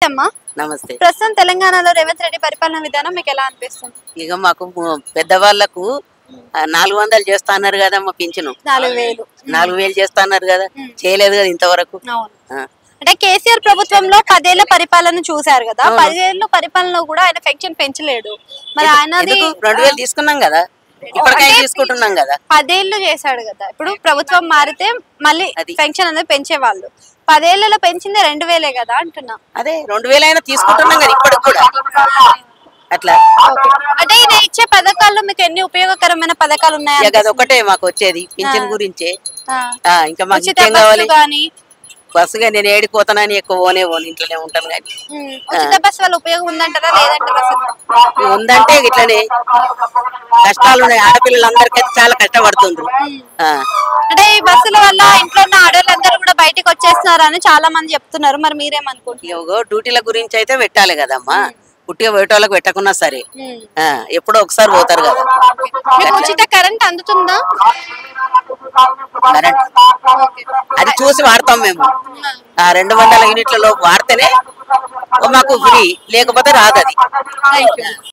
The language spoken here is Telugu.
అమ్మా. నమస్తే. ప్రస్తుతం తెలంగాణలో రేవంత్ రెడ్డి పరిపాలన విధానం మీకు ఎలా అనిపిస్తుంది? ఇక మాకు పెద్దవాళ్లకు 400 చేస్తా అన్నారు కదమ్మా పింఛను. 4000. 4000 చేస్తా అన్నారు కదా, చేయలేదు కదా ఇంతవరకు. అంటే కేసీఆర్ ప్రభుత్వంలో 10 ఏళ్ల పరిపాలన చూసారు కదా, 10 ఏళ్ల పరిపాలనలో కూడా ఆయన పెన్షన్ పెంచలేడు. మరి ఆయనది 2000 తీసుకున్నాం కదా, ఇప్పటికైనా తీసుకుంటున్నాం కదా. 10 ఏళ్ళు చేశాడు కదా, ఇప్పుడు ప్రభుత్వం మారితే మళ్ళీ పెన్షన్ అనేది పెంచేవాళ్ళు. 10 ఏళ్లలో పెంచింది 2000 కదా అంటున్నా. అదే 2000 అయినా తీసుకుంటున్నాం కదా ఇప్పటికి కూడా. అట్లా అంటే ఈయన ఇచ్చే పథకాల్లో మీకు ఎన్ని ఉపయోగకరమైన పథకాలు ఉన్నాయి? అదొకటే మాకు వచ్చేది పింఛన్ గురించే. ఇంకా మాకు ఏం కావాలి? బస్సుగా నేను ఏడిపోతానని ఎక్కువ పోనే ఇంట్లోనే ఉంటాను. కానీ ఉచిత బస్సు వల్ల ఉపయోగం ఉందంటారా లేదంటారా? ఉందంటే ఇట్లనే కష్టాలు ఉన్నాయి. ఆడపిల్లలందరికీ చాలా కష్టపడుతుండ్రు. అంటే ఈ బస్సుల వల్ల ఇంట్లో ఉన్న ఆడవాళ్ళందరూ కూడా బయటకు వచ్చేస్తున్నారు అని చాలా మంది చెప్తున్నారు. మరి మీరేమనుకుంటున్నారు? డ్యూటీల గురించి అయితే పెట్టాలి కదమ్మా. పుట్టిగా పోయేటోళ్ళకి పెట్టకున్నా సరే, ఎప్పుడో ఒకసారి పోతారు కదా. ఉచిత కరెంట్ అందుతుందా? కరెంట్ అది చూసి వాడతాం మేము. 200 యూనిట్లలో వాడితేనే మాకు ఫ్రీ, లేకపోతే రాదు అది.